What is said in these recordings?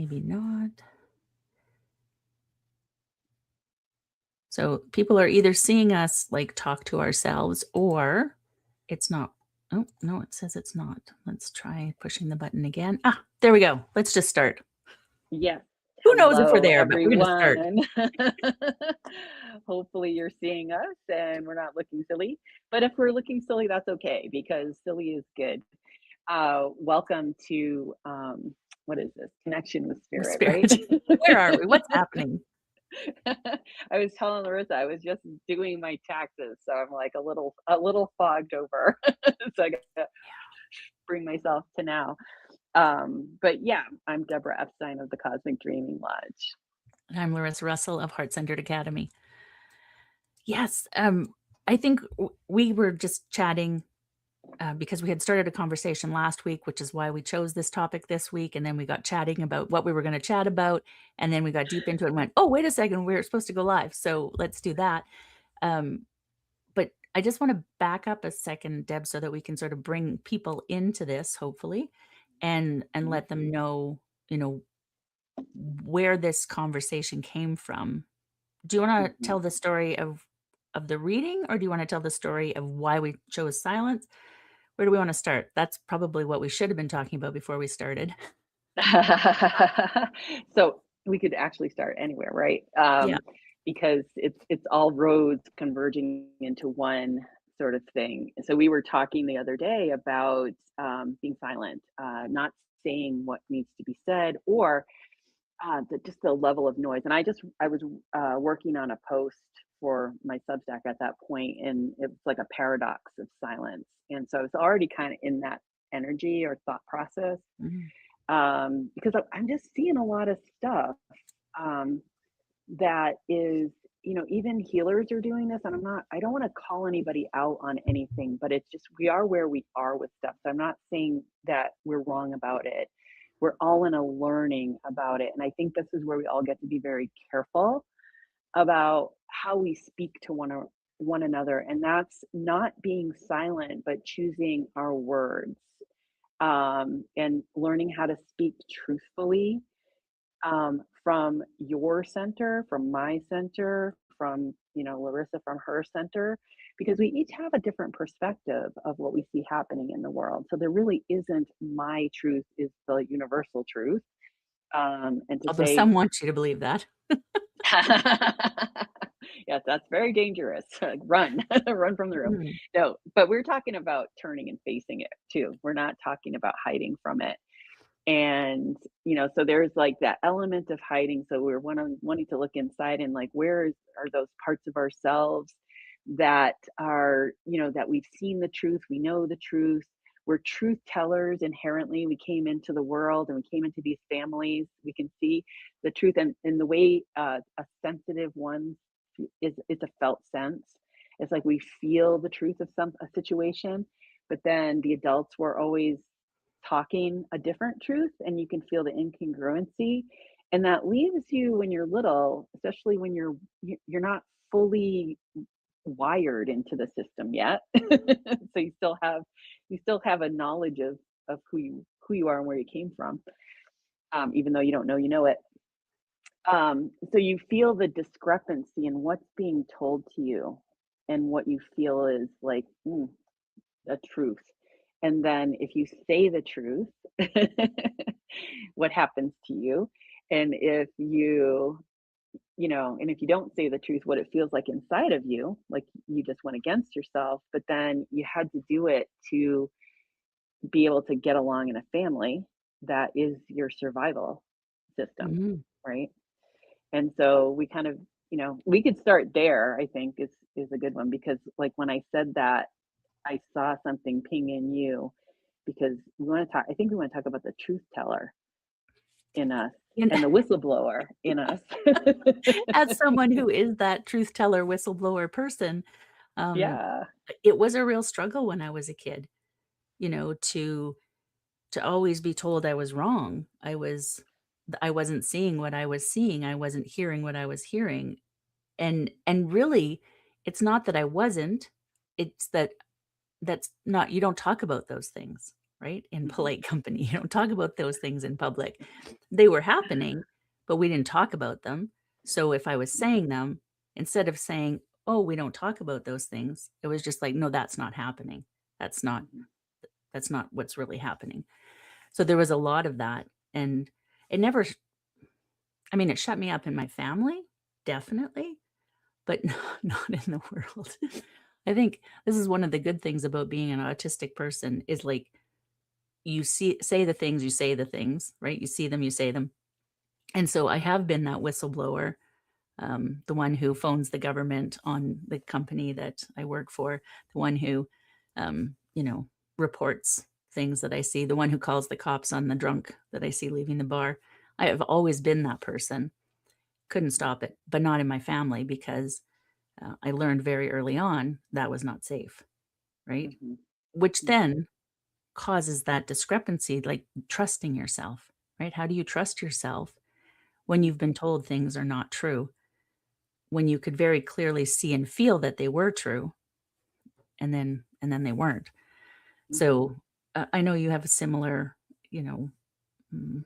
maybe not. So people are either seeing us like talk to ourselves or it's not. Oh, no, it says it's not. Let's try pushing the button again. Ah, there we go. Let's just start. Yes. Who knows if we're Hello, there, but we're going to start. everyone. Hopefully, you're seeing us and we're not looking silly. But if we're looking silly, that's okay because silly is good. Welcome to what is this? Connection with With Spirit, right? spirit. Where are we? What's happening? I was telling Larissa I was just doing my taxes, so I'm like a little fogged over. So I gotta bring myself to now. But yeah, I'm Deborah Epstein of the Cosmic Dreaming Lodge. I'm Larissa Russell of Heart Centered Academy. Yes, I think we were just chatting because we had started a conversation last week, which is why we chose this topic this week. And then we got chatting about what we were going to chat about. And then we got deep into it and went, oh, wait a second, we're supposed to go live. So let's do that. But I just want to back up a second, Deb, so that we can sort of bring people into this, hopefully, and Mhm, let them know, you know, where this conversation came from. Do you want to mhm. tell the story of the reading, or do you want to tell the story of why we chose silence? Where do we want to start? That's probably what we should have been talking about before we started. So we could actually start anywhere, right? Yeah. Because it's all roads converging into one sort of thing. So we were talking the other day about being silent, not saying what needs to be said, or just the level of noise. And I was working on a post for my Substack at that point, and it was like a paradox of silence. And so it's already kind of in that energy or thought process Mhm. because I'm just seeing a lot of stuff um, that is, even healers are doing this. And I don't want to call anybody out on anything, but it's just, we are where we are with stuff. So I'm not saying that we're wrong about it. We're all in a learning about it. And I think this is where we all get to be very careful about how we speak to one another. And that's not being silent, but choosing our words and learning how to speak truthfully from your center, from my center, from Larissa from her center, because we each have a different perspective of what we see happening in the world. So there really isn't my truth is the universal truth. And to Although say, some want you to believe that. yes, that's very dangerous. Run, run from the room. Mhm. No, but we're talking about turning and facing it too. We're not talking about hiding from it. And so there's like that element of hiding, so we're wanting to look inside and like are those parts of ourselves that are that we've seen the truth, we know the truth, we're truth tellers inherently. We came into the world and we came into these families, we can see the truth, and in the way a sensitive one is, it's a felt sense. It's like we feel the truth of a situation, but then the adults were always talking a different truth, and you can feel the incongruency, and that leaves you when you're little, especially when you're not fully wired into the system yet. So you still have a knowledge of who you are and where you came from, even though you don't know you know it. So you feel the discrepancy in what's being told to you and what you feel is like a truth. And then if you say the truth, what happens to you? And if you don't say the truth, what it feels like inside of you, like you just went against yourself, but then you had to do it to be able to get along in a family that is your survival system, Mhm. right? And so we kind of, we could start there, I think is a good one, because like when I said that, I saw something ping in you because I think we want to talk about the truth teller in us And and the whistleblower in us. as someone who is that truth teller, whistleblower person, um, Yeah. it was a real struggle when I was a kid, to always be told I was wrong. I wasn't seeing what I was seeing. I wasn't hearing what I was hearing. And really, it's not that I wasn't, it's that that's not you don't talk about those things. right? In Mhm. polite company. You don't talk about those things in public. They were happening, but we didn't talk about them. So if I was saying them, instead of saying, "Oh, we don't talk about those things," it was just like, "No, that's not happening. That's not Mhm. that's not what's really happening." So there was a lot of that, and it never I mean, it shut me up in my family, definitely, but not in the world. I think this is one of the good things about being an autistic person is, like, you say the things, you say the things, right? You see them, you say them. And so I have been that whistleblower, the one who phones the government on the company that I work for, the one who, you know, reports things that I see, the one who calls the cops on the drunk that I see leaving the bar. I have always been that person. Couldn't stop it, but not in my family because I learned very early on that was not safe, right? Mhm. Which Mhm. then causes that discrepancy, like trusting yourself, right? How do you trust yourself when you've been told things are not true, when you could very clearly see and feel that they were true, and then they weren't? Mhm. So I know you have a similar, you know, mm,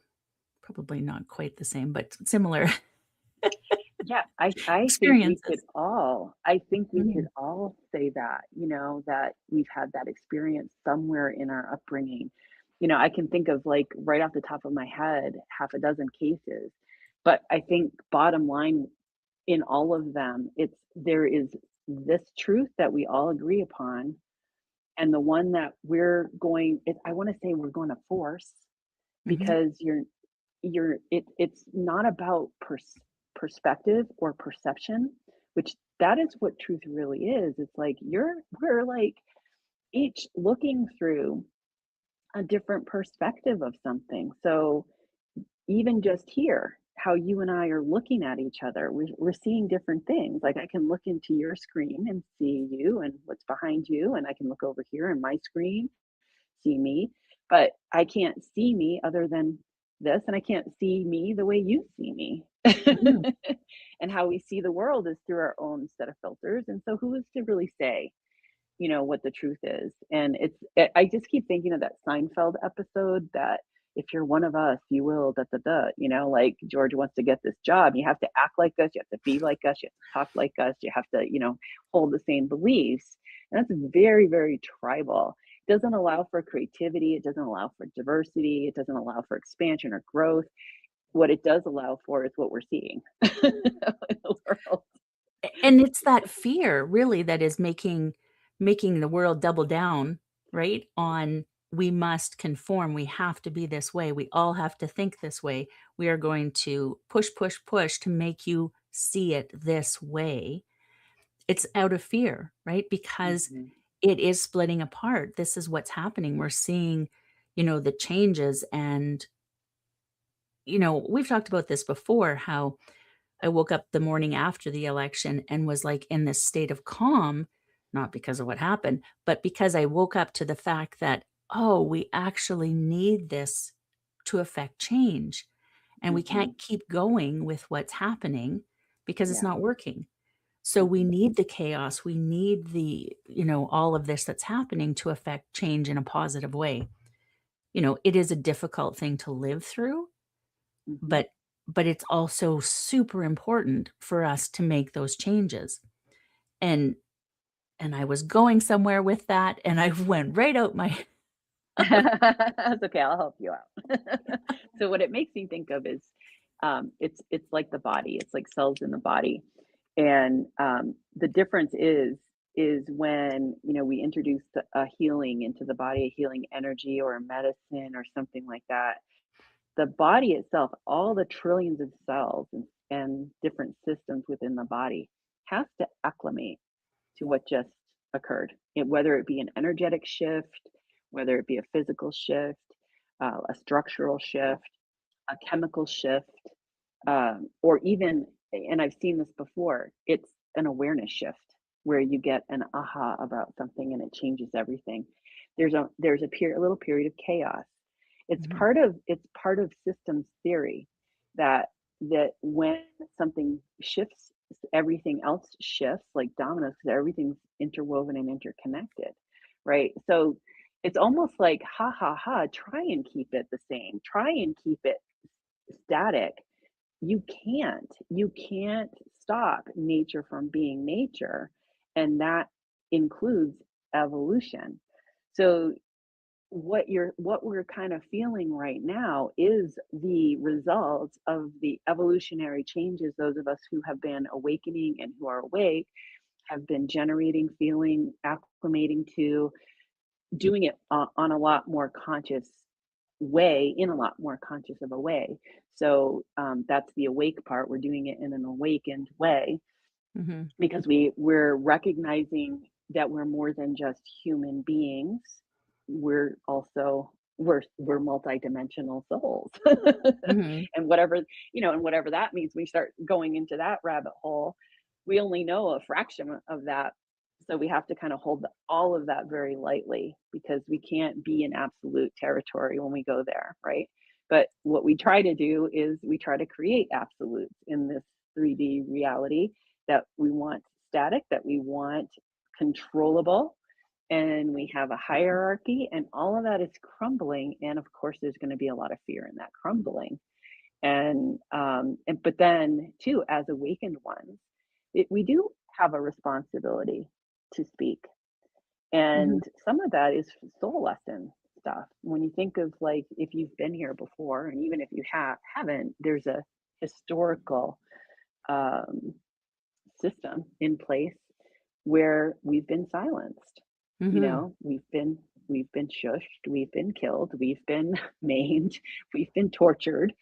probably not quite the same, but similar Yeah, experiences. I think we could Mm, all say that, that we've had that experience somewhere in our upbringing. I can think of like right off the top of my head, half a dozen cases. But I think bottom line in all of them, there is this truth that we all agree upon, and the one that I want to say we're going to force mhm, because it's not about perspective or perception, which that is what truth really is. It's like we're like each looking through a different perspective of something. So even just here, how you and I are looking at each other, we're seeing different things. Like I can look into your screen and see you and what's behind you, and I can look over here in my screen, see me, but I can't see me other than this, and I can't see me the way you see me. mhm. And how we see the world is through our own set of filters. And so, who is to really say, what the truth is? And I just keep thinking of that Seinfeld episode that if you're one of us, you will da da da. Like George wants to get this job. You have to act like us. You have to be like us. You have to talk like us. You have to, hold the same beliefs. And that's very, very tribal. It doesn't allow for creativity. It doesn't allow for diversity. It doesn't allow for expansion or growth. What it does allow for is what we're seeing in the world. And it's that fear really that is making the world double down, right, on we must conform, we have to be this way, we all have to think this way. We are going to push, push, push to make you see it this way. It's out of fear, right? Because Mhm. it is splitting apart. This is what's happening. We're seeing, the changes and, we've talked about this before, how I woke up the morning after the election and was, like, in this state of calm, not because of what happened, but because I woke up to the fact that, "Oh, we actually need this to affect change, and we Mhm. can't keep going with what's happening because it's Yeah. not working." So we Mhm. need the chaos, we need all of this that's happening to affect change in a positive way. It is a difficult thing to live through, Mhm. but it's also super important for us to make those changes. And I was going somewhere with that, and I went right out my That's okay, I'll help you out. So what it makes me think of is, it's like the body, it's like cells in the body, and the difference is when we introduce a healing into the body, a healing energy or a medicine or something like that. The body itself, all the trillions of cells and different systems within the body, has to acclimate to what just occurred. Whether it be an energetic shift, whether it be a physical shift, a structural shift, a chemical shift, or even, and I've seen this before, it's an awareness shift where you get an aha about something and it changes everything. A little period of chaos. Mhm, It's part of systems theory that when something shifts, everything else shifts like dominoes because everything's interwoven and interconnected, right? So it's almost like, ha ha ha, try and keep it the same, try and keep it static. You can't stop nature from being nature, and that includes evolution. So what we're kind of feeling right now is the results of the evolutionary changes those of us who have been awakening and who are awake have been generating, feeling, acclimating to, doing it on a lot more conscious way, in a lot more conscious of a way. So that's the awake part. We're doing it in an awakened way Hmm. because we're recognizing that we're more than just human beings. We're also we're multidimensional souls. Hmm. And whatever, and whatever that means, we start going into that rabbit hole. We only know a fraction of that. So we have to kind of hold all of that very lightly because we can't be in absolute territory when we go there, right? But what we try to do is we try to create absolutes in this 3D reality that we want static, that we want controllable, and we have a hierarchy, and all of that is crumbling. And of course, there's going to be a lot of fear in that crumbling. And but then too, as awakened ones, we do have a responsibility to speak, Hmm. and some of that is soul lesson stuff. When you think of, like, if you've been here before, and even if you haven't, there's a historical um, system in place where we've been silenced. Hmm. We've been shushed, we've been killed, we've been maimed, we've been tortured,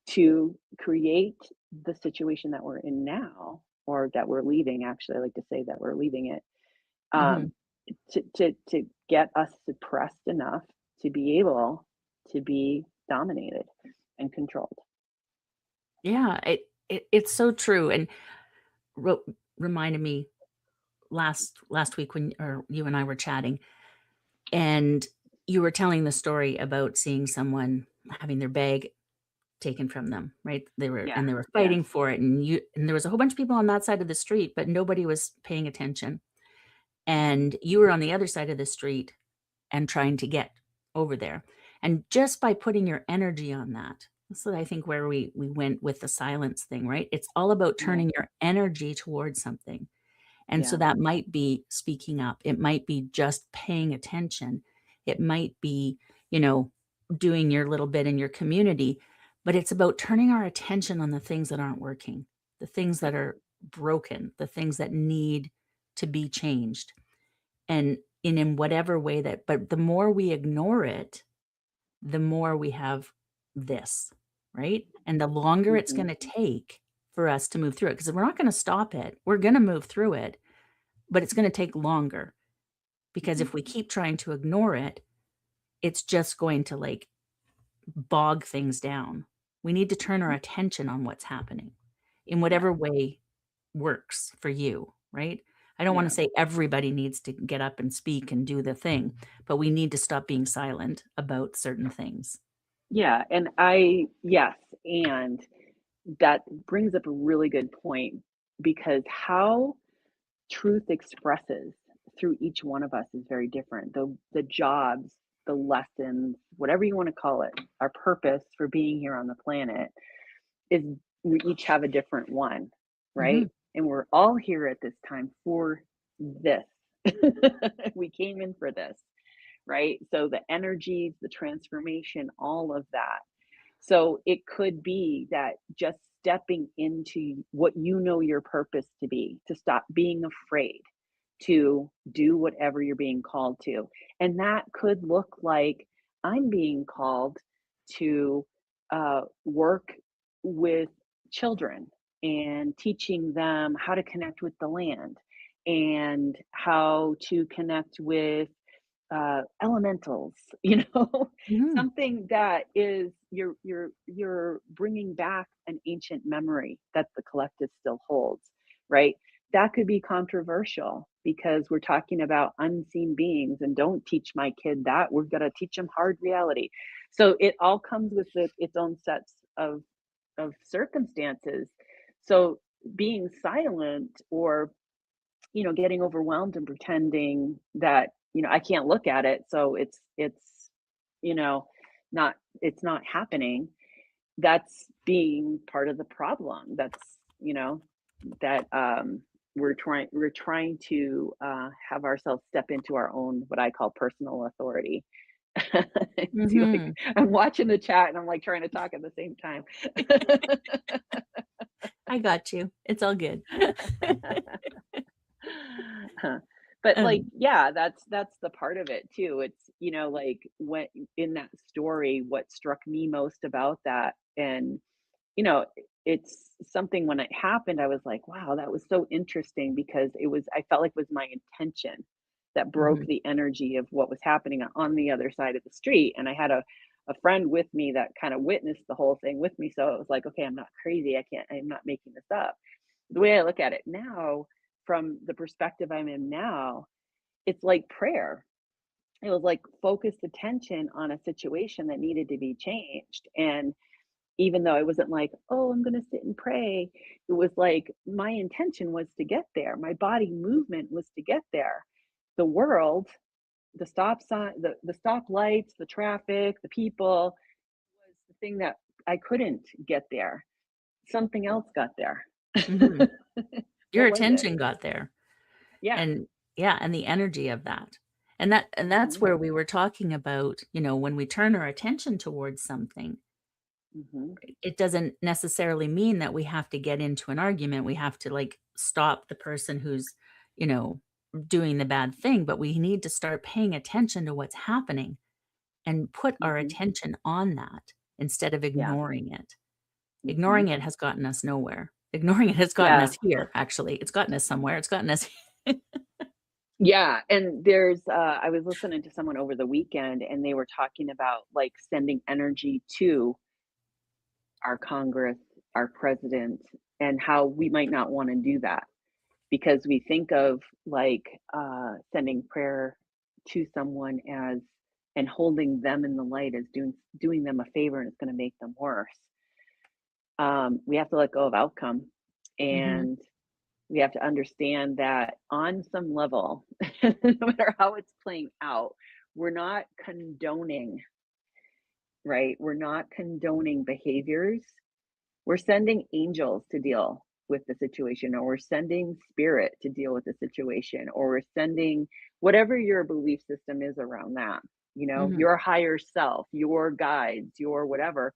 to create the situation that we're in now, or that we're leaving. Actually, I like to say that we're leaving it, Hmm. um, to get us suppressed enough to be able to be dominated and controlled. Yeah, it's so true, and ro- reminded me last week when or you and I were chatting, and you were telling the story about seeing someone having their bag taken from them, right? Yeah. They were Yes. fighting for it, and there was a whole bunch of people on that side of the street, but nobody was paying attention. And you were on the other side of the street and trying to get over there. And just by putting your energy on that, that's what I think where we went with the silence thing, right? It's all about Yeah. turning your energy towards something. And so Yeah. that might be speaking up. It might be just paying attention. It might be, you know, doing your little bit in your community, but it's about turning our attention on the things that aren't working, the things that are broken, the things that need to be changed. And in whatever way that, but the more we ignore it, the more we have this, right? And the longer it's Hmm. going to take for us to move through it, because we're not going to stop it. We're going to move through it, but it's going to take longer because Hmm. if we keep trying to ignore it, it's just going to like bog things down. We need to turn our attention on what's happening in Yeah. whatever way works for you, right? I don't want Yeah. to say everybody needs to get up and speak and do the thing, but we need to stop being silent about certain things. Yeah. Yes. And that brings up a really good point, because how truth expresses through each one of us is very different. The jobs, the lessons, whatever you want to call it, our purpose for being here on the planet is, we each have a different one, right? Mhm. And we're all here at this time for this. We came in for this, right? So the energies, the transformation, all of that. So it could be that just stepping into what you know your purpose to be, to stop being afraid to do whatever you're being called to. And that could look like, I'm being called to work with children and teaching them how to connect with the land and how to connect with elementals, Mhm. something that is, you're bringing back an ancient memory that the collective still holds, right? That could be controversial because we're talking about unseen beings, and don't teach my kid that. We've got to teach them hard reality. So it all comes with its own sets of circumstances. So being silent, or getting overwhelmed and pretending that I can't look at it, so it's, you know, not it's not happening. That's being part of the problem. That we're trying to have ourselves step into our own what I call personal authority. See, like Mhm. I'm watching the chat and I'm like trying to talk at the same time. I got you. It's all good. But like, Um, yeah, that's the part of it too. It's, like when in that story, what struck me most about that, and you know, it's something when it happened, I was like, wow, that was so interesting because I felt like it was my intention that broke mhm, the energy of what was happening on the other side of the street. And I had a friend with me that kind of witnessed the whole thing with me. So it was like, okay, I'm not crazy. I'm not making this up. The way I look at it now, from the perspective I'm in now, it's like prayer. It was like focused attention on a situation that needed to be changed. And even though I wasn't like, "Oh, I'm gonna sit and pray," it was like my intention was to get there. My body movement was to get there. The world, the stop sign, the stoplights, the traffic, the people was the thing that I couldn't get there. Something else got there. mhm. Your What was it? attention got there, Yeah. and yeah, and the energy of that. And that's Mhm. where we were talking about, when we turn our attention towards something, Mhm. it doesn't necessarily mean that we have to get into an argument. We have to, like, stop the person who's, you know, doing the bad thing, but we need to start paying attention to what's happening and put our Mhm. attention on that instead of Yeah. ignoring it. Ignoring Mhm. it has gotten us nowhere. Ignoring it has gotten Yeah. us here, actually. It's gotten us somewhere. It's gotten us Yeah, and I was listening to someone over the weekend, and they were talking about, like, sending energy to our Congress, our president, and how we might not wanna do that because we think of, like, sending prayer to someone as and holding them in the light as doing them a favor, and it's gonna make them worse. We have to let go of outcome, Mhm, and we have to understand that on some level, no matter how it's playing out, we're not condoning, right? We're not condoning behaviors. We're sending angels to deal with the situation, or we're sending spirit to deal with the situation, or we're sending whatever your belief system is around that, mhm, your higher self, your guides, your whatever.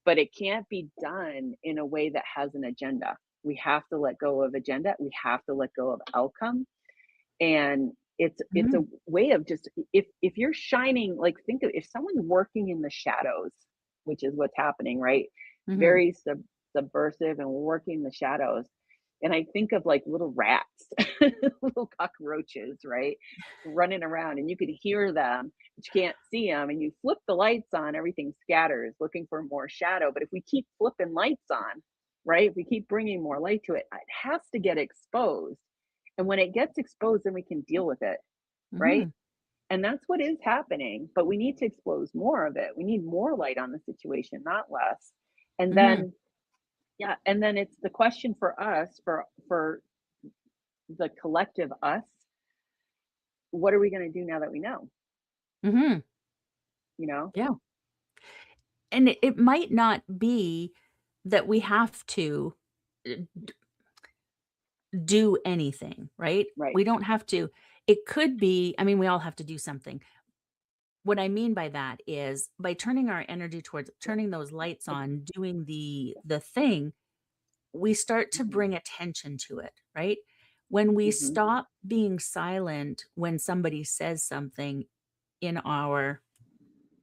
But it can't be done in a way that has an agenda. We have to let go of agenda. We have to let go of outcome. And it's a mhm, way of just, if you're shining, like, think of if someone's working in the shadows, which is what's happening, right? mhm. Very subversive and working the shadows. And I think of like little rats, little cockroaches, right? Running around, and you could hear them, but you can't see them. And you flip the lights on, everything scatters looking for more shadow. But if we keep flipping lights on, right? If we keep bringing more light to it, it has to get exposed. And when it gets exposed, then we can deal with it, right? Mhm, And that's what is happening, but we need to expose more of it. We need more light on the situation, not less. And mhm, then, yeah, and then it's the question for us, for the collective us, what are we going to do now that we know, mhm. you know? Yeah, and it might not be that we have to, uh, do anything, right? Right. We don't have to. It could be, I mean, we all have to do something. What I mean by that is by turning our energy towards turning those lights on, doing the thing, we start to Hmm. bring attention to it, right? When we Hmm. stop being silent when somebody says something in our,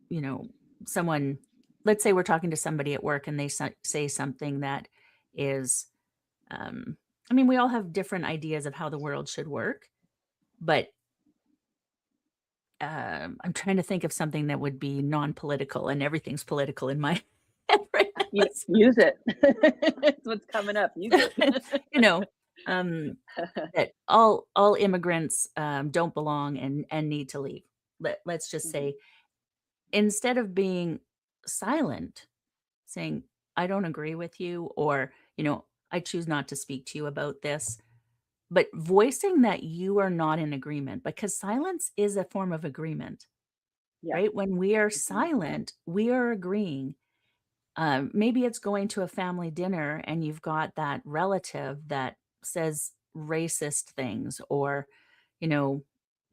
you know, someone, let's say we're talking to somebody at work and they say something that is, um, I mean, we all have different ideas of how the world should work, but I'm trying to think of something that would be non-political, and everything's political in my head right now. Use it. It's what's coming up. Use it. You know, um, that all immigrants, don't belong and need to leave. Let's just Hmm. say, instead of being silent, saying, "I don't agree with you," or, "I choose not to speak to you about this." but voicing that you are not in agreement, because silence is a form of agreement, Yeah. right? When we are Mhm. silent, we are agreeing. Maybe it's going to a family dinner and you've got that relative that says racist things or, you know,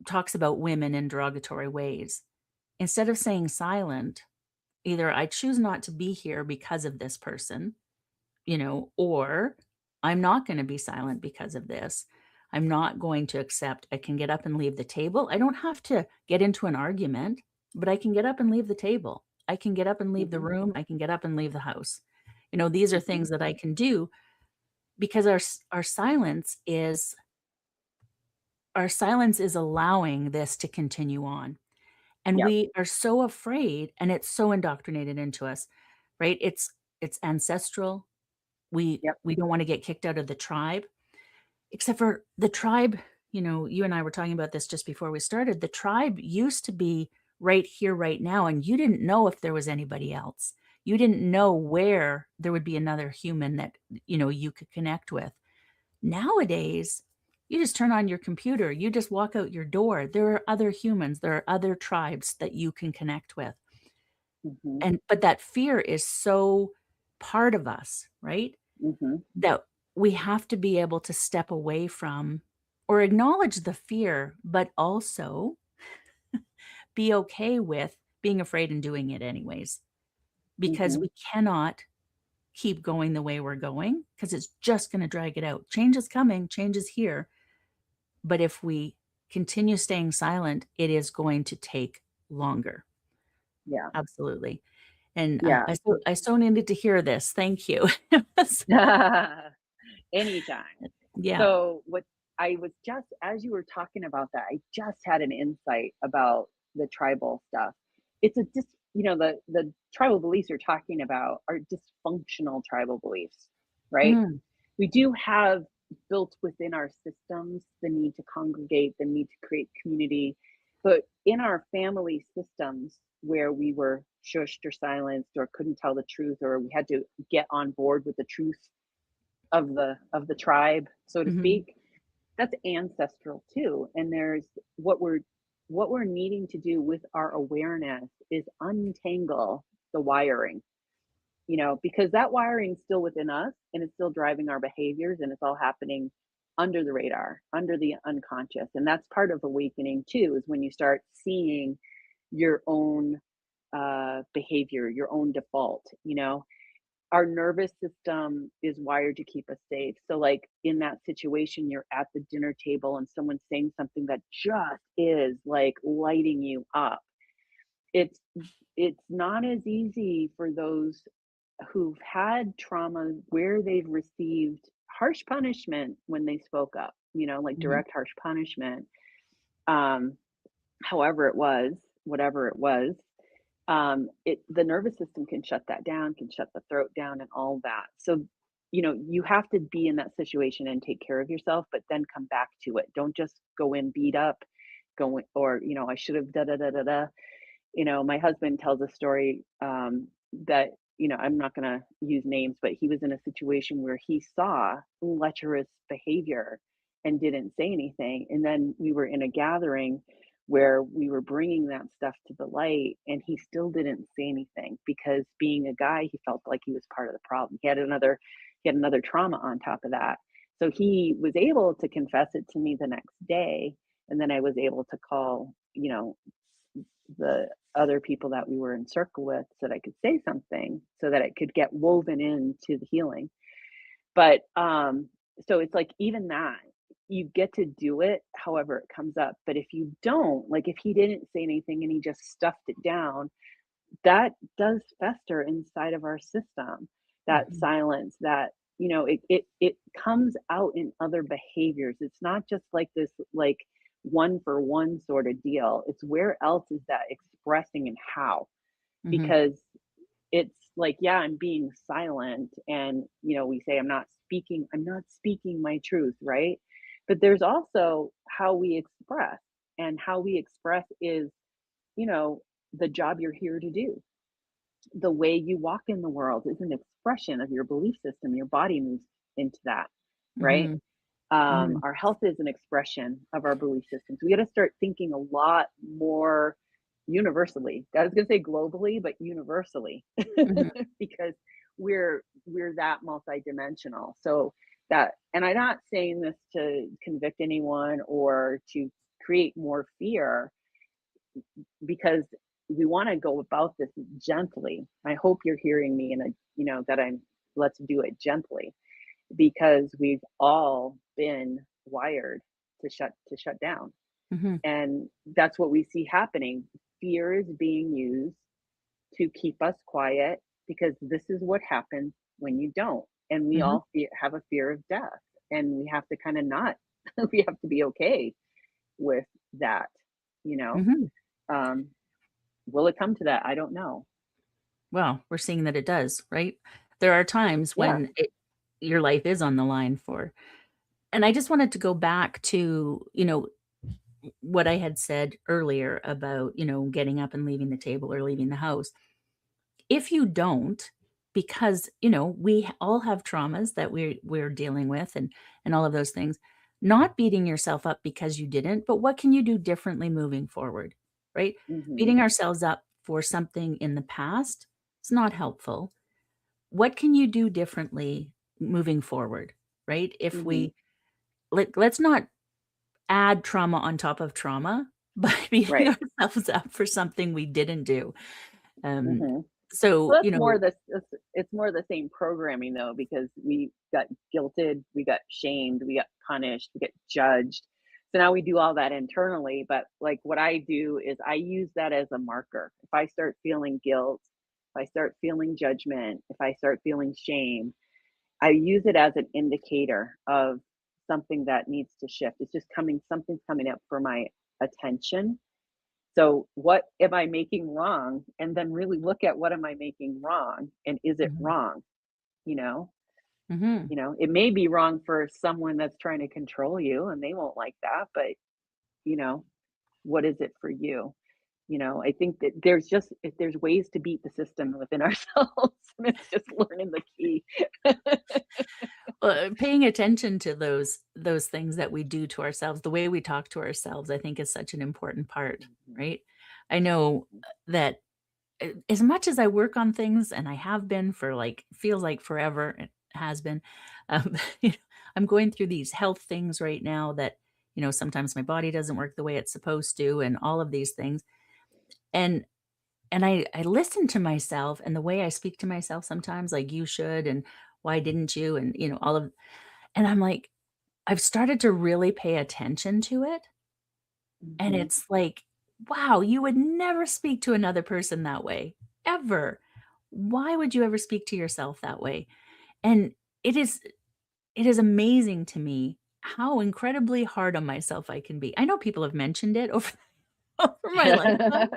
talks about women in derogatory ways. Instead of saying silent, either I choose not to be here because of this person, or I'm not going to be silent because of this. I'm not going to accept. I can get up and leave the table. I don't have to get into an argument, but I can get up and leave the table. I can get up and leave the Mhm. room. I can get up and leave the house. These are Mhm. things that I can do because our silence is allowing this to continue on. And Yep. we are so afraid, and it's so indoctrinated into us, right? It's ancestral. Yep. We don't wanna get kicked out of the tribe, except for the tribe, you and I were talking about this just before we started. The tribe used to be right here, right now, and you didn't know if there was anybody else. You didn't know where there would be another human that, you could connect with. Nowadays, you just turn on your computer, you just walk out your door, there are other humans, there are other tribes that you can connect with. Mhm. But that fear is so part of us, right? Mhm. That we have to be able to step away from or acknowledge the fear, but also be okay with being afraid and doing it anyways, because Mhm. we cannot keep going the way we're going because it's just gonna drag it out. Change is coming, change is here, but if we continue staying silent, it is going to take longer. Yeah. Absolutely, and, Yeah. I so needed to hear this. Thank you. Anytime. Yeah. So what I was just as you were talking about that, I just had an insight about the tribal stuff. It's a just the tribal beliefs you're talking about are dysfunctional tribal beliefs, right? Mm, We do have built within our systems the need to congregate, the need to create community, but in our family systems where we were shushed or silenced or couldn't tell the truth or we had to get on board with the truth of the tribe, so to mhm, speak, that's ancestral too. And there's what we're what we're needing to do with our awareness is untangle the wiring, because that wiring's still within us and it's still driving our behaviors and it's all happening under the radar, under the unconscious. And that's part of awakening too, is when you start seeing your own behavior, your own default, our nervous system is wired to keep us safe. So, like in that situation, you're at the dinner table and someone's saying something that just is like lighting you up. It's it's not as easy for those who've had trauma where they've received harsh punishment when they spoke up, like mhm, direct harsh punishment. Um, however it was, whatever it was, the nervous system can shut that down, can shut the throat down and all that. So, you have to be in that situation and take care of yourself, but then come back to it. Don't just go in beat up, going or, I should have da da da da da. My husband tells a story that, I'm not going to use names, but he was in a situation where he saw lecherous behavior and didn't say anything. And then we were in a gathering where we were bringing that stuff to the light and he still didn't say anything because being a guy, he felt like he was part of the problem. He had another trauma on top of that. So he was able to confess it to me the next day. And then I was able to call, the other people that we were in circle with so that I could say something so that it could get woven into the healing. But so it's like even that you get to do it however it comes up. But if you don't, like if he didn't say anything and he just stuffed it down, that does fester inside of our system. That mhm, silence, that it comes out in other behaviors. It's not just like this like one for one sort of deal. It's where else is that expressing and how? mhm, Because it's like, yeah, I'm being silent and we say I'm not speaking my truth, right? But there's also how we express, and how we express is, you know, the job you're here to do. The way you walk in the world is an expression of your belief system. Your body moves into that, right? mhm. Mm, Our health is an expression of our belief systems. We got to start thinking a lot more universally. I was going to say globally, but universally, mhm, because we're that multidimensional. So that, and I'm not saying this to convict anyone or to create more fear, because we want to go about this gently. I hope you're hearing me in a, that I'm, let's do it gently, because we've all been wired to shut down. mhm, And that's what we see happening. Fear is being used to keep us quiet, because this is what happens when you don't. And we mhm, all have a fear of death. And we have to kind of not, we have to be okay with that, you know? mhm. Um, will it come to that? I don't know. Well, we're seeing that it does, right? There are times Yeah. when your life is on the line for, and I just wanted to go back to, what I had said earlier about, getting up and leaving the table or leaving the house. If you don't, because, we all have traumas that we're dealing with and all of those things, not beating yourself up because you didn't, but what can you do differently moving forward, right? Hmm. Beating ourselves up for something in the past is not helpful. What can you do differently moving forward, right? If Hmm. we let's not add trauma on top of trauma by beating Right. ourselves up for something we didn't do. Um, Hmm. so, Well, that's more this. It's more the same programming though, because we got guilted, we got shamed, we got punished, we get judged. So now we do all that internally. But like what I do is I use that as a marker. If I start feeling guilt, if I start feeling judgment, if I start feeling shame, I use it as an indicator of something that needs to shift. It's just coming, something's coming up for my attention. So what am I making wrong? And then really look at, what am I making wrong? And is it mhm, wrong? You know, mhm, it may be wrong for someone that's trying to control you and they won't like that, but you know, what is it for you? I think that there's ways to beat the system within ourselves, and it's just learning the key. paying attention to those things that we do to ourselves, the way we talk to ourselves, I think is such an important part, Mhm. right? I know that as much as I work on things, and I have been for like feels like forever, it has been, um, you know, I'm going through these health things right now that, sometimes my body doesn't work the way it's supposed to and all of these things. And I listen to myself and the way I speak to myself sometimes, like you should, and why didn't you? And all of, and I'm like, I've started to really pay attention to it. And Mhm. it's like, wow, you would never speak to another person that way, ever. Why would you ever speak to yourself that way? And it is it is amazing to me how incredibly hard on myself I can be. I know people have mentioned it over over my lifetime.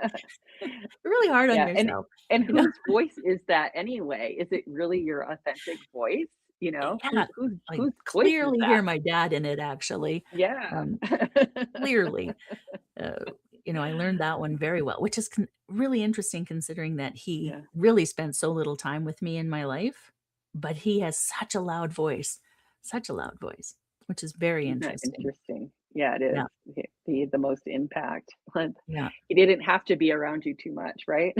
Really hard on Yeah, and yourself, and you know? whose voice is that anyway? Is it really your authentic voice? Yeah, Whose I whose voice is clearly that? hear my dad in it actually, Yeah. um, clearly. Uh, I learned that one very well, which is really interesting considering that he Yeah. really spent so little time with me in my life, but he has such a loud voice, which is very Isn't that interesting. interesting? Yeah, it is. Yeah, He had the most impact. yeah. He didn't have to be around you too much, right?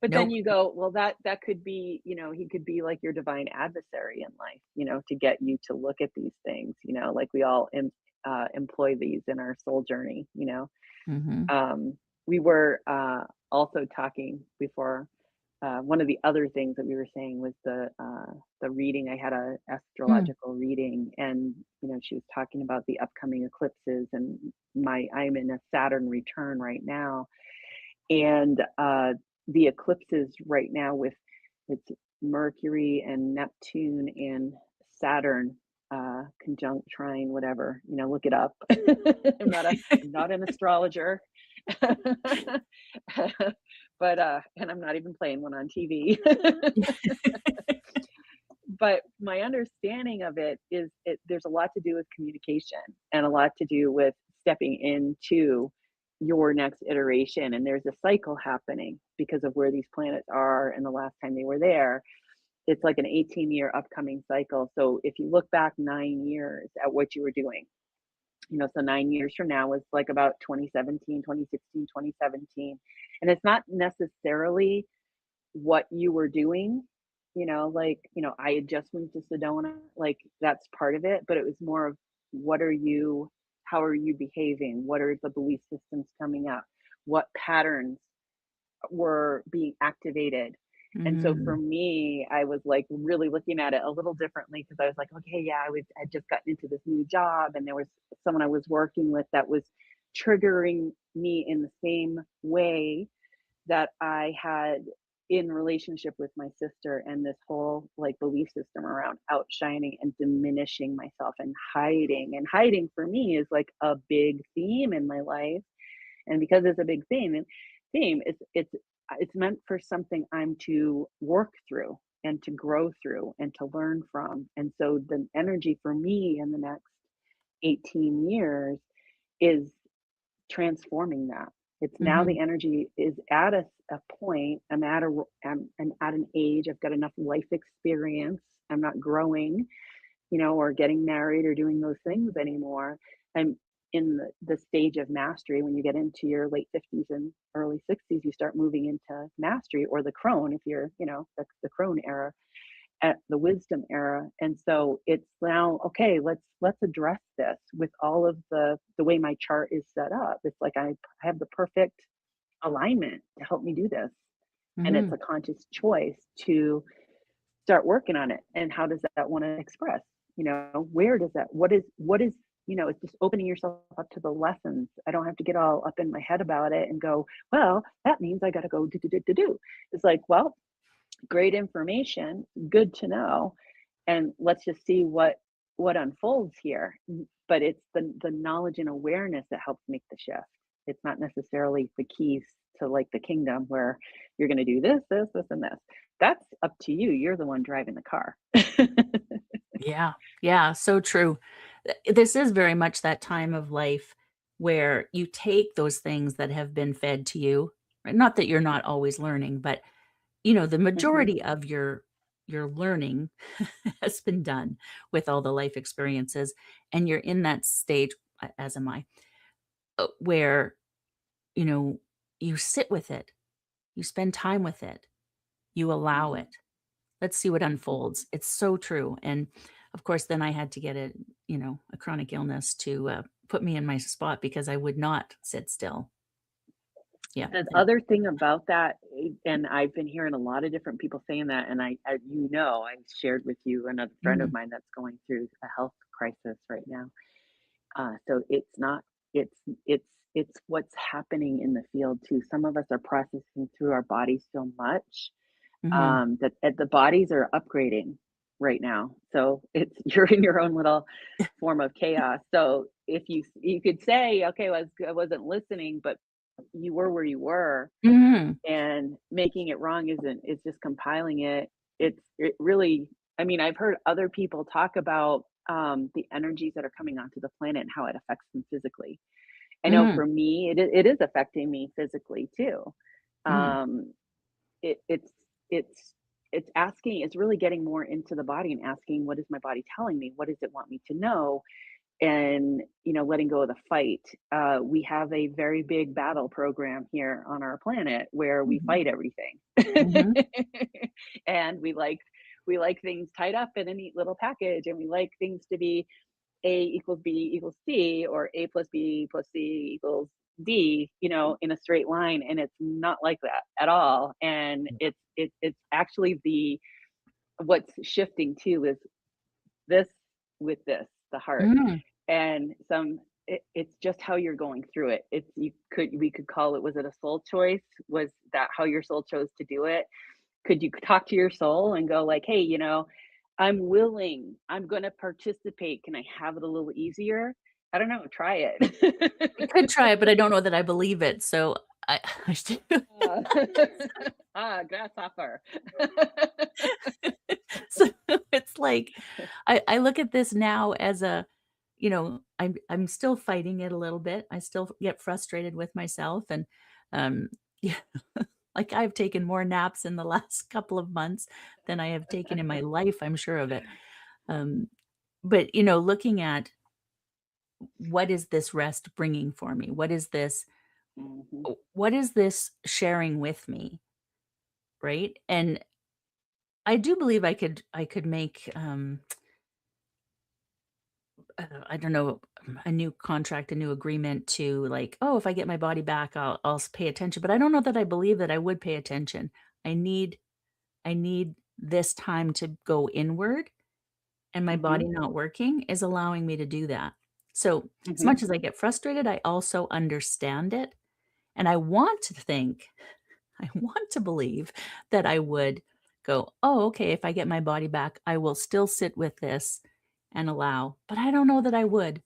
But then Nope. you go, well, that could be, he could be like your divine adversary in life, to get you to look at these things, like we all employ these in our soul journey. Mhm. Um, we were also talking before. One of the other things that we were saying was the reading. I had a Mm, astrological reading, and she was talking about the upcoming eclipses, and I'm in a Saturn return right now, and the eclipses right now with it's Mercury and Neptune and Saturn conjunct trine whatever, look it up. I'm not an astrologer. But and I'm not even playing one on TV. But my understanding of it is there's a lot to do with communication and a lot to do with stepping into your next iteration, and there's a cycle happening because of where these planets are and the last time they were there. it's like an 18-year upcoming cycle. So if you look back 9 years at what you were doing, so 9 years from now is like about 2017, 2016, 2017, and it's not necessarily what you were doing, like, I had just moved to Sedona, like, that's part of it, but it was more of what are you how are you behaving? What are the belief systems coming up? What patterns were being activated? And so for Mm, me, I was like really looking at it a little differently because I was like, okay, yeah, I just gotten into this new job and there was someone I was working with that was triggering me in the same way that I had in relationship with my sister, and this whole like belief system around outshining and diminishing myself and hiding. And hiding for me is like a big theme in my life. And because it's a big theme, it's meant for something I'm to work through and to grow through and to learn from. And so the energy for me in the next 18 years is transforming that. It's now mhm, the energy is at a point. I'm at an age. I've got enough life experience. I'm not growing, or getting married or doing those things anymore. I'm in the stage of mastery. When you get into your late 50s and early 60s, you start moving into mastery or the crone, if you're, the crone era, at the wisdom era. And so it's now, okay, let's address this with all of the way my chart is set up. It's like I have the perfect alignment to help me do this. And it's mhm, a conscious choice to start working on it. And how does that want to express? Where does that what is it's just opening yourself up to the lessons. I don't have to get all up in my head about it and go, well, that means I got to go do. It's like, well, great information, good to know, and let's just see what unfolds here. But it's the knowledge and awareness that helps make the shift. It's not necessarily the keys to like the kingdom where you're going to do this, and this. That's up to you. You're the one driving the car. yeah, yeah, so true. This is very much that time of life where you take those things that have been fed to you, right? Not that you're not always learning, but, the Hmm. majority of your learning has been done with all the life experiences, and you're in that stage, as am I, where, you know, you sit with it, you spend time with it, you allow Hmm. it. Let's see what Hmm. unfolds. It's so true, and, of course, then I had to get a chronic illness to, put me in my spot because I would not sit still. Yeah, The and other thing about that, and I've been hearing a lot of different people saying that, and I shared with you another friend of mhm, mine that's going through a health crisis right now. So it's not it's it's it's what's happening in the field too. Some of us are processing through our bodies so much mhm, that the bodies are upgrading right now. So it's you're in your own little form of chaos. So if you could say, okay, I wasn't listening, but you were where you were, mhm, and making it wrong isn't it's just compiling it. It really, I mean, I've heard other people talk about the energies that are coming onto the planet and how it affects them physically. I know mhm, for me, it is affecting me physically too. mhm, Um, it, it's it's really getting more into the body and asking, what is my body telling me? What does it want me to know? And letting go of the fight. We have a very big battle program here on our planet where we mhm, fight everything. mhm, And we like things tied up in a neat little package, and we like things to be a equals b equals c, or a plus b plus c equals d, in a straight line, and it's not like that at all. And it's actually the what's shifting too is this with this, the heart, mhm. and it's just how you're going through it. It's you could we could call it, was it a soul choice? Was that how your soul chose to do it? Could you talk to your soul and go like, hey, I'm willing, I'm going to participate, can I have it a little easier? I don't know, try I it. could try it, but I don't know that I believe it, so I I should Ah. Grasshopper. so it's like I look at this now as I'm still fighting it a little bit. I still get frustrated with myself and, yeah. Like, I've taken more naps in the last couple of months than I have taken in my life, I'm sure of it. Um, but, looking at what is this rest bringing for me? Mhm. What is this sharing with me, right? And I do believe I could make, I don't know, a new contract, a new agreement to like, oh, if I get my body back, I'll pay attention. But I don't know that I believe that I would pay attention. I need I need this time to go inward, and my body Mhm. not working is allowing me to do that. So, as Mhm. much as I get frustrated, I also understand it, and I want to think, I want to believe that I would go, "Oh, okay, if I get my body back, I will still sit with this and allow." But I don't know that I would.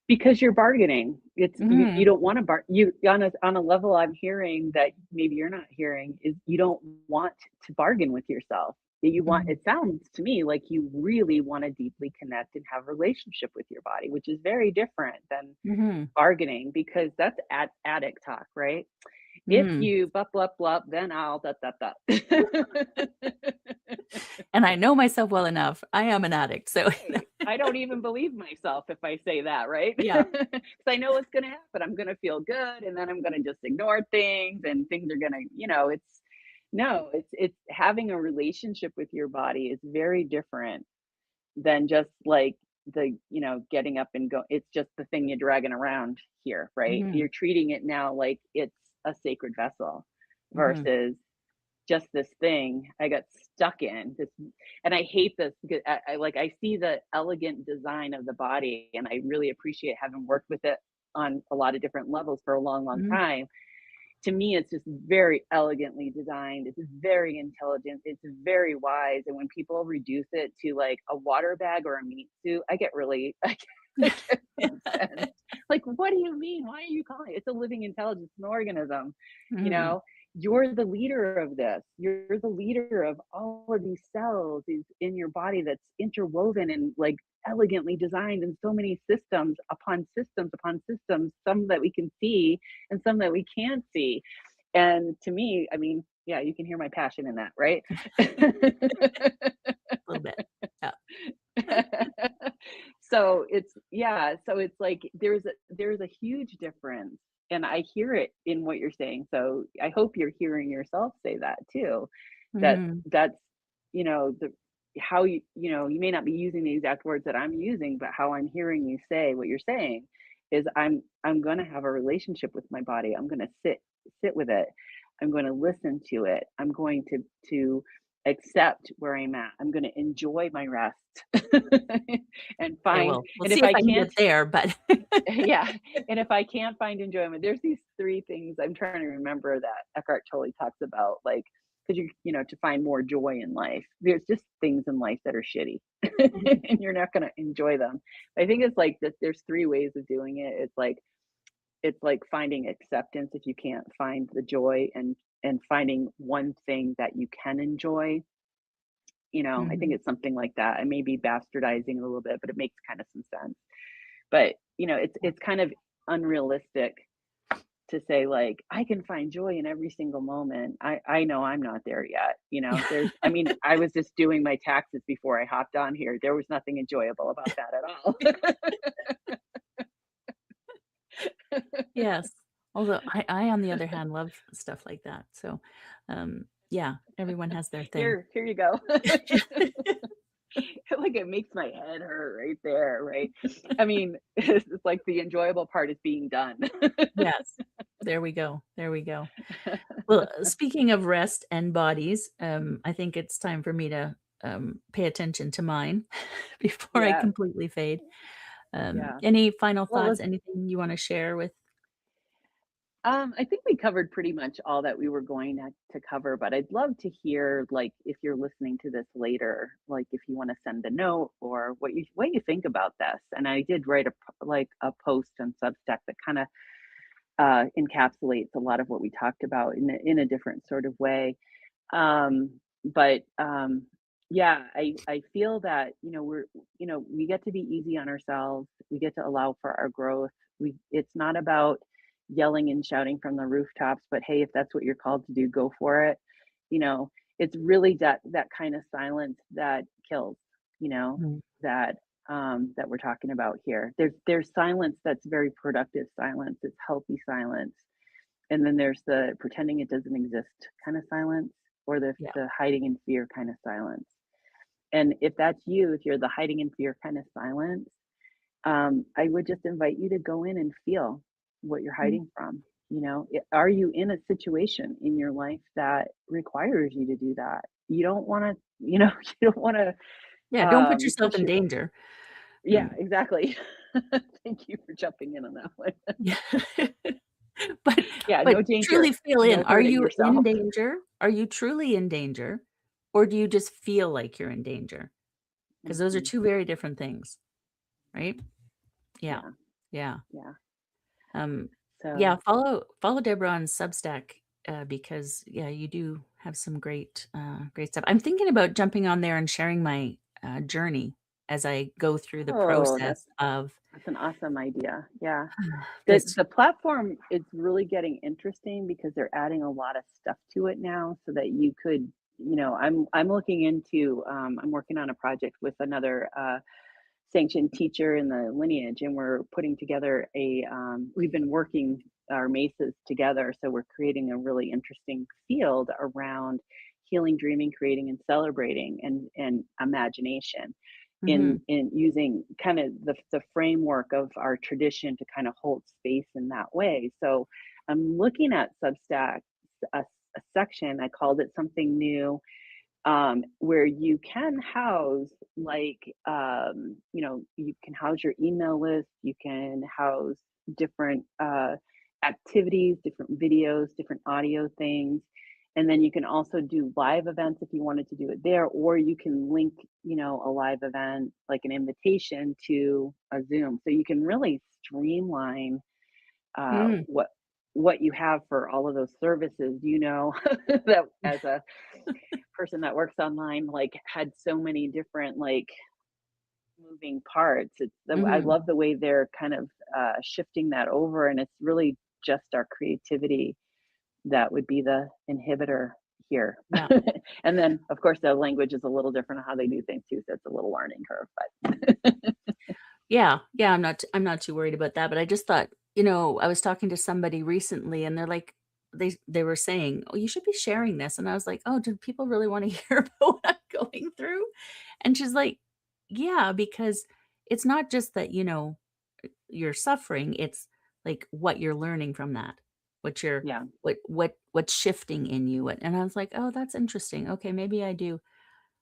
Because you're bargaining. You Mhm, don't wanna you on a level I'm hearing that maybe you're not hearing is you don't want to bargain with yourself. You want mhm, it sounds to me like you really wanna deeply connect and have a relationship with your body, which is very different than mhm, bargaining because that's addict talk, right? If mm. you blah, blah, blah, then I'll da, da, da. And I know myself well enough. I am an addict, so Right. I don't even believe myself if I say that, right? yeah. Because I know what's gonna happen. I'm gonna feel good, and then I'm gonna just ignore things, and things are gonna, it's no, it's having a relationship with your body is very different than just like getting up and go. It's just the thing you're dragging around here, right? Mhm, You're treating it now like it's a sacred vessel mhm, versus just this thing I got stuck in this, and I hate this because I see the elegant design of the body, and I really appreciate having worked with it on a lot of different levels for a long, long mhm, time. To me, it's just very elegantly designed. It's very intelligent. It's very wise. And when people reduce it to like a water bag or a meat suit, I get really, I get incensed. Like, what do you mean? Why are you calling it? It's a living intelligence, an organism. You mhm, know, you're the leader of this. You're the leader of all of these cells in your body that's interwoven and like elegantly designed in so many systems upon systems, some that we can see and some that we can't see. And to me, I mean, yeah, you can hear my passion in that, right? a little bit. Yeah. So it's like there's a huge difference, and I hear it in what you're saying. So I hope you're hearing yourself say that too. That Mhm, that's the how you may not be using the exact words that I'm using, but how I'm hearing you say what you're saying is I'm going to have a relationship with my body. I'm going to sit with it. I'm going to listen to it. I'm going to accept where I'm at. I'm going to enjoy my rest and okay, find, well, we'll and if see if I I can can't, get there, but yeah, and if I can't find enjoyment, there's these three things I'm trying to remember that Eckhart Tolle talks about, like, because to find more joy in life, there's just things in life that are shitty, Mhm, and you're not going to enjoy them. I think it's like that. There's three ways of doing it. It's like finding acceptance if you can't find the joy, and finding one thing that you can enjoy. I think mhm, it's something like that. I may be bastardizing a little bit, but it makes kind of some sense. But, yeah. it's kind of unrealistic to say, like, I can find joy in every single moment. I know I'm not there yet. I mean, I was just doing my taxes before I hopped on here. There was nothing enjoyable about that at all. Yes. Although I, on the other hand, love stuff like that, so, yeah, everyone has their thing. Here you go. Like, it makes my head hurt right there, right? I mean, it's like the enjoyable part is being done. Yes. There we go, there we go. Well, speaking of rest and bodies, I think it's time for me to, pay attention to mine before I Yeah, completely fade. yeah. Any final Well, thoughts, anything you wanna share with I think we covered pretty much all that we were going to cover, but I'd love to hear, like, if you're listening to this later, like, if you want to send a note or what you think about this. And I did write a post on Substack that kind of encapsulates a lot of what we talked about in a different sort of way. But yeah, I feel that we get to be easy on ourselves. We get to allow for our growth. It's not about yelling and shouting from the rooftops, but hey, if that's what you're called to do, go for it. You know, it's really that kind of silence that kills, you know, Mm. that that we're talking about here. There's silence that's very productive silence. It's healthy silence. And then there's the pretending it doesn't exist kind of silence, or Yeah. the hiding in fear kind of silence. And if that's you, if you're the hiding in fear kind of silence, I would just invite you to go in and feel what you're Mm. hiding from. You know, are you in a situation in your life that requires you to do that? You don't want to, you know, you don't want to Yeah, don't put yourself push in your, danger. yeah, Um, exactly. Thank you for jumping in on that one. yeah. But Yeah, but no truly danger, feel in. no Are hurting you in yourself. danger? Are you truly in danger? Or do you just feel like you're in danger? Because those are Hmm. 2 very different things, right? Yeah. Yeah, Yeah. yeah. Um, yeah, So, follow Deborah on Substack, because, yeah, you do have some great stuff. I'm thinking about jumping on there and sharing my, journey as I go through the oh, process of that's an awesome idea. Yeah. this. The platform is really getting interesting because they're adding a lot of stuff to it now so that you could, you know, I'm looking into I'm working on a project with another sanctioned teacher in the lineage, and we're putting together a we've been working our mesas together, so we're creating a really interesting field around healing, dreaming, creating, and celebrating, and imagination Mhm. in using kind of the framework of our tradition to kind of hold space in that way. So I'm looking at Substack, a section, I called it something new, where you can house like you know, you can house your email list, you can house different activities, different videos, different audio things, and then you can also do live events if you wanted to do it there, or you can link, you know, a live event like an invitation to a Zoom, so you can really streamline Mm. what you have for all of those services. You know, that as a person that works online, like, had so many different, like, moving parts. I Mhm. love the way they're kind of, shifting that over, and it's really just our creativity that would be the inhibitor here. Yeah. And then, of course, the language is a little different on how they do things too, so it's a little learning curve, but Yeah. Yeah, I'm not too worried about that, but I just thought, I was talking to somebody recently and they're like they were saying, "Oh, you should be sharing this." And I was like, "Oh, do people really wanna hear about what I'm going through?" And she's like, "Yeah, because it's not just that, you're suffering, it's like what you're learning from that. What you're yeah. what's shifting in you." And I was like, "Oh, that's interesting. Okay, maybe I do."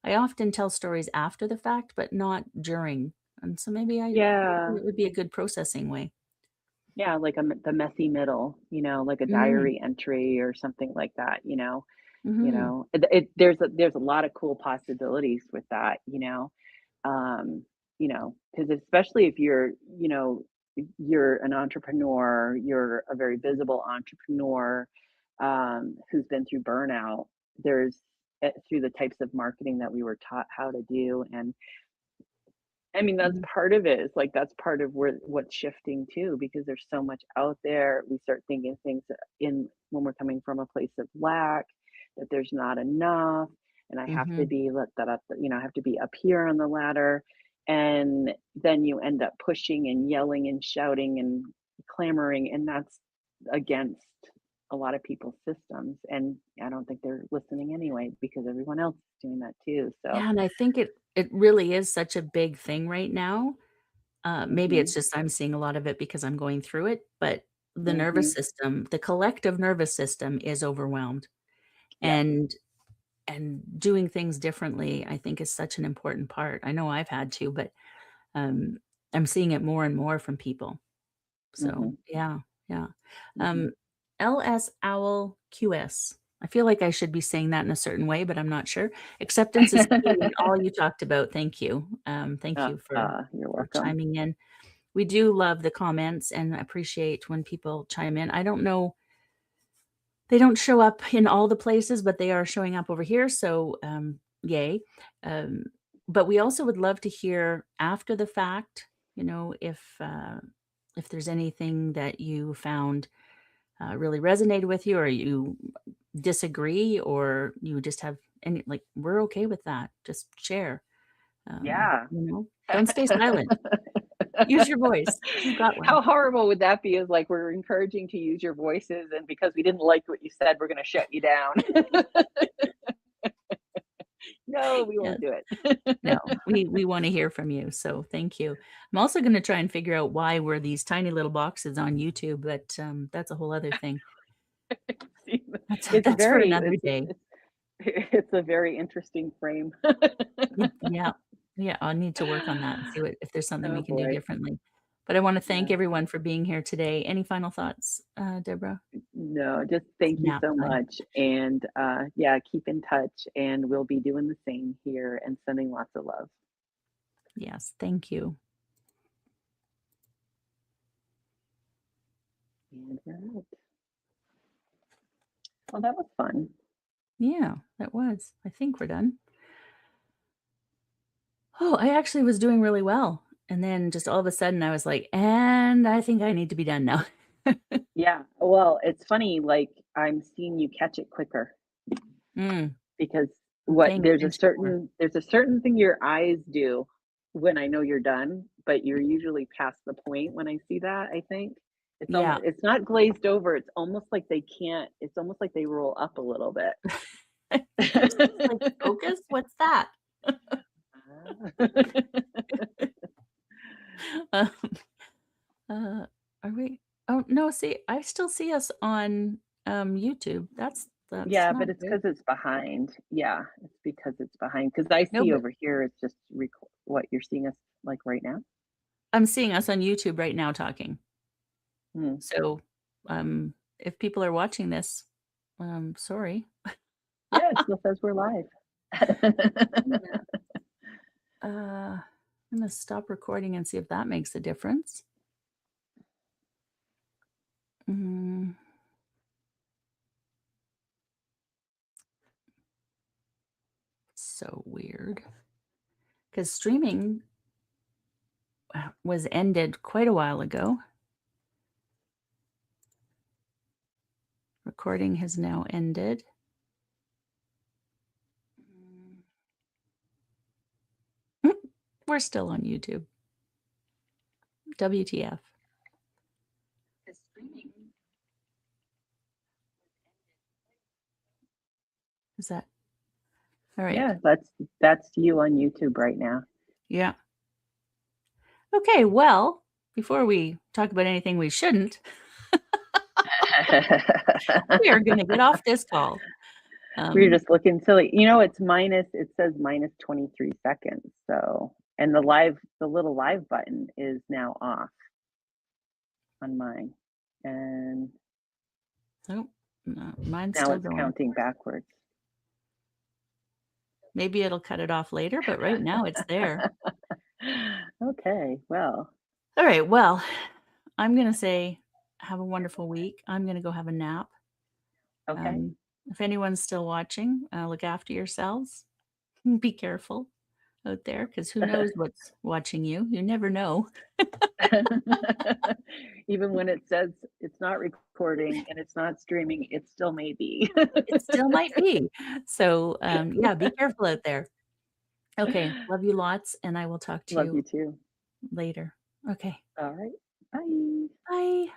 I often tell stories after the fact, but not during. And so maybe Yeah. it would be a good processing way. Yeah, like the messy middle, you know, like a Mm, diary entry or something like that, you know? You mhm, know, there's a lot of cool possibilities with that, um, because especially if you're, you're an entrepreneur, you're a very visible entrepreneur, who's been through burnout. There's through the types of marketing that we were taught how to do, and I mean, that's mhm, part of it. It's like that's part of where what's shifting too, because there's so much out there. We start thinking things in when we're coming from a place of lack, that there's not enough, and I have to mhm. be let that up, I have to be up here on the ladder. And then you end up pushing and yelling and shouting and clamoring, and that's against a lot of people's systems. And I don't think they're listening anyway because everyone else is doing that too. So, Yeah, and I think it really is such a big thing right now. Maybe hmm it's just I'm seeing a lot of it because I'm going through it, but hmm the collective nervous system is overwhelmed, yeah. and doing things differently, I think is such an important part. I know I've had to, but, um, I'm seeing it more and more from people. So, Mhm, yeah, yeah. mhm. Um, LS Owl QS. I feel like I should be saying that in a certain way, but I'm not sure. Acceptance is key in all you talked about. Thank you. Thank you You're for welcome. chiming in. We do love the comments and appreciate when people chime in. I don't know, they don't show up in all the places, but they are showing up over here, so, yay. Um, but we also would love to hear after the fact, if there's anything that you found, really resonated with you, or you disagree, or you just have any, like, we're okay with that. Just share. Yeah. Don't stay silent. Use your voice. You've got one. How horrible would that be? Is like we're encouraging to use your voices, and because we didn't like what you said, we're gonna shut you down. No, we Yes. won't do it. No, we wanna hear from you, so thank you. I'm also gonna try and figure out why we're these tiny little boxes on YouTube, but, that's a whole other thing. See, That's it's that's for very another day. it's a very interesting frame. Yeah. Yeah, I'll need to work on that and see what if there's something Oh we can do boy. differently. But I wanna thank Yeah. everyone for being here today. Any final thoughts, Deborah? No, just It's thank you nap so time. much. And yeah, keep in touch, and we'll be doing the same here and sending lots of love. Yes, thank you. And we're out. Well, that was fun. Yeah, that was. I think we're done. Oh, I actually was doing really well, and then just all of a sudden I was like, "And I think I need to be done now." Yeah. Well, it's funny, like I'm seeing you catch it quicker Mm, because I'm what paying attention more. there's a certain thing your eyes do when I know you're done, but you're usually past the point when I see that, I think. It's Yeah. almost it's not glazed over, it's almost like they can't it's almost like they roll up a little bit. It's just like, "Focus? What's that?" Um, uh, are we Oh, no, see, I still see us on, YouTube. That's Yeah, not but it's good. because it's behind. Yeah, it's because it's behind. Because I No, see but over here, it's just what you're seeing us like right now? I'm seeing us on YouTube right now talking. Hmm. So, if people are watching this, sorry. Yeah, it still says we're live. I'm gonna, I'm gonna stop recording and see if that makes a difference. Mm, so weird. Because streaming was ended quite a while ago. Recording has now ended. Mm, we're still on YouTube. WTF. 'Cause streaming is that all right? Yeah, that's you on YouTube right now. Yeah. Okay. Well, before we talk about anything we shouldn't, we are going to get off this call. We're Um, just looking silly. You know, it says minus 23 seconds. So, and the little live button is now off on mine. And oh, no, mine's now still it's going. counting backwards. Maybe it'll cut it off later, but right now it's there. Okay, well, All right. Well, I'm going to say have a wonderful week. I'm going to go have a nap. okay. If anyone's still watching, look after yourselves. Be careful out there because who knows what's watching you. You never know. Even when it says it's not recording and it's not streaming, it still may be. It still might be. So, yeah, be careful out there. Okay. Love you lots, and I will talk to Love you you too. later. Okay. All right. Bye. Bye.